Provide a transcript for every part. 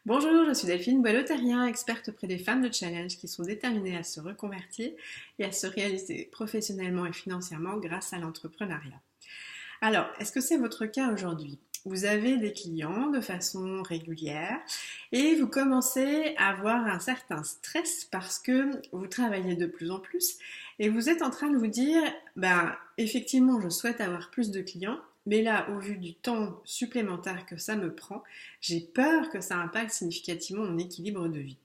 Bonjour, je suis Delphine Boileau-Terrien, experte auprès des femmes de challenge qui sont déterminées à se reconvertir et à se réaliser professionnellement et financièrement grâce à l'entrepreneuriat. Alors, est-ce que c'est votre cas aujourd'hui? Vous avez des clients de façon régulière et vous commencez à avoir un certain stress parce que vous travaillez de plus en plus et vous êtes en train de vous dire, effectivement, je souhaite avoir plus de clients, mais là, au vu du temps supplémentaire que ça me prend, j'ai peur que ça impacte significativement mon équilibre de vie.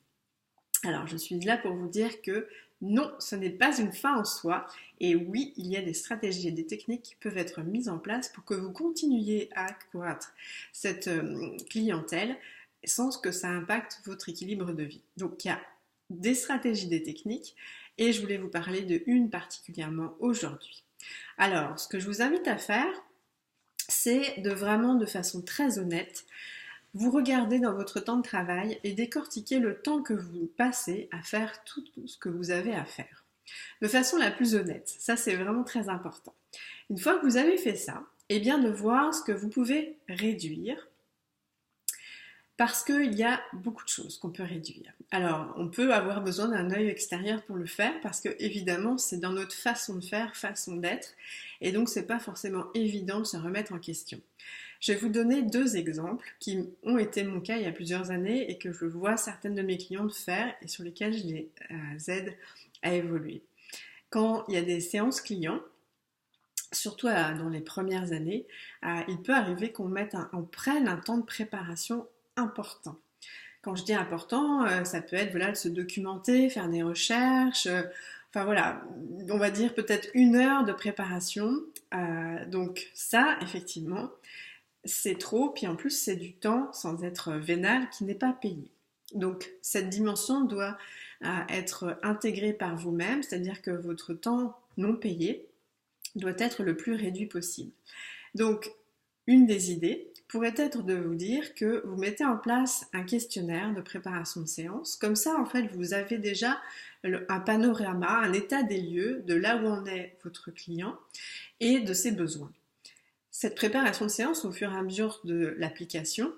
Alors, je suis là pour vous dire que non, ce n'est pas une fin en soi. Et oui, il y a des stratégies et des techniques qui peuvent être mises en place pour que vous continuiez à accroître cette clientèle sans que ça impacte votre équilibre de vie. Donc, il y a des stratégies, des techniques, et je voulais vous parler de une particulièrement aujourd'hui. Alors, ce que je vous invite à faire, c'est de vraiment, de façon très honnête, vous regardez dans votre temps de travail et décortiquez le temps que vous passez à faire tout ce que vous avez à faire. De façon la plus honnête, ça c'est vraiment très important. Une fois que vous avez fait ça, eh bien de voir ce que vous pouvez réduire, parce qu'il y a beaucoup de choses qu'on peut réduire. Alors, on peut avoir besoin d'un œil extérieur pour le faire, parce que évidemment, c'est dans notre façon de faire, façon d'être, et donc c'est pas forcément évident de se remettre en question. Je vais vous donner deux exemples qui ont été mon cas il y a plusieurs années et que je vois certaines de mes clientes faire et sur lesquels je les aide à évoluer. Quand il y a des séances clients, surtout dans les premières années, il peut arriver qu'on prenne un temps de préparation important. Quand je dis important, ça peut être de se documenter, faire des recherches, on va dire peut-être 1 heure de préparation. Donc ça, effectivement, c'est trop, puis en plus c'est du temps, sans être vénal, qui n'est pas payé. Donc cette dimension doit être intégrée par vous-même, c'est-à-dire que votre temps non payé doit être le plus réduit possible. Donc une des idées pourrait être de vous dire que vous mettez en place un questionnaire de préparation de séance. Comme ça, en fait, vous avez déjà un panorama, un état des lieux de là où en est votre client et de ses besoins. Cette préparation de séance, au fur et à mesure de l'application,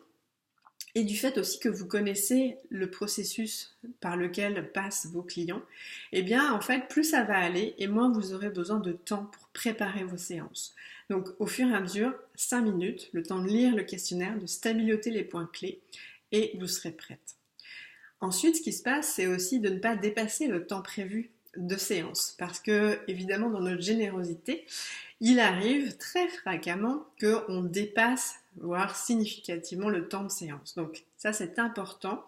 et du fait aussi que vous connaissez le processus par lequel passent vos clients, eh bien en fait plus ça va aller et moins vous aurez besoin de temps pour préparer vos séances. Donc au fur et à mesure, 5 minutes, le temps de lire le questionnaire, de stabiloter les points clés et vous serez prête. Ensuite, ce qui se passe, c'est aussi de ne pas dépasser le temps prévu de séance parce que évidemment dans notre générosité, il arrive très fréquemment qu'on dépasse, voire significativement, le temps de séance. Donc ça, c'est important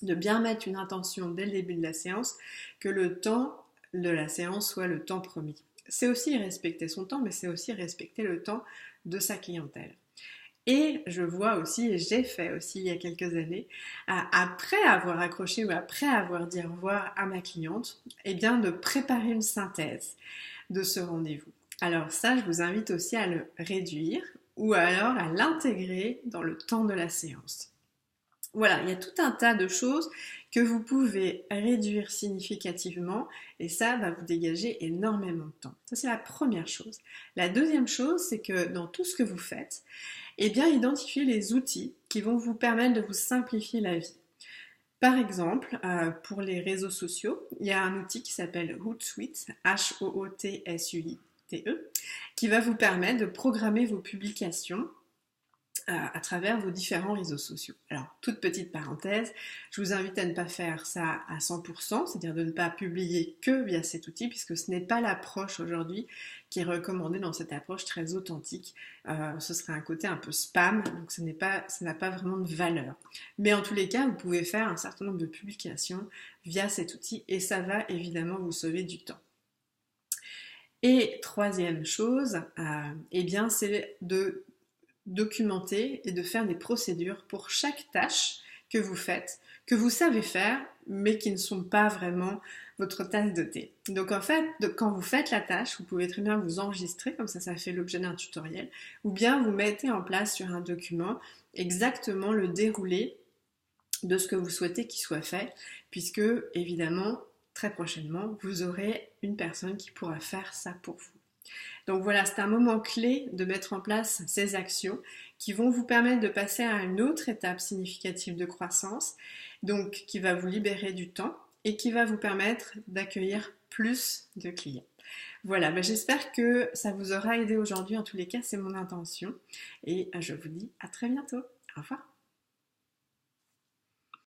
de bien mettre une intention dès le début de la séance, que le temps de la séance soit le temps promis. C'est aussi respecter son temps, mais c'est aussi respecter le temps de sa clientèle. Et je vois aussi, et j'ai fait aussi il y a quelques années, après avoir accroché ou après avoir dit au revoir à ma cliente, eh bien de préparer une synthèse de ce rendez-vous. Alors ça, je vous invite aussi à le réduire ou alors à l'intégrer dans le temps de la séance. Voilà, il y a tout un tas de choses que vous pouvez réduire significativement et ça va vous dégager énormément de temps. Ça, c'est la première chose. La deuxième chose, c'est que dans tout ce que vous faites, eh bien, identifiez les outils qui vont vous permettre de vous simplifier la vie. Par exemple, pour les réseaux sociaux, il y a un outil qui s'appelle Hootsuite, Hootsuite, qui va vous permettre de programmer vos publications à travers vos différents réseaux sociaux. Alors, toute petite parenthèse, je vous invite à ne pas faire ça à 100%, c'est-à-dire de ne pas publier que via cet outil, puisque ce n'est pas l'approche aujourd'hui qui est recommandée dans cette approche très authentique. Ce serait un côté un peu spam, donc ça n'a pas vraiment de valeur. Mais en tous les cas, vous pouvez faire un certain nombre de publications via cet outil, et ça va évidemment vous sauver du temps. Et troisième chose, eh bien, c'est de documenter et de faire des procédures pour chaque tâche que vous faites, que vous savez faire, mais qui ne sont pas vraiment votre tasse de thé. Donc en fait, quand vous faites la tâche, vous pouvez très bien vous enregistrer, comme ça fait l'objet d'un tutoriel, ou bien vous mettez en place sur un document exactement le déroulé de ce que vous souhaitez qu'il soit fait, puisque évidemment, très prochainement, vous aurez une personne qui pourra faire ça pour vous. Donc voilà, c'est un moment clé de mettre en place ces actions qui vont vous permettre de passer à une autre étape significative de croissance, donc qui va vous libérer du temps et qui va vous permettre d'accueillir plus de clients. Voilà, j'espère que ça vous aura aidé aujourd'hui. En tous les cas, c'est mon intention. Et je vous dis à très bientôt. Au revoir.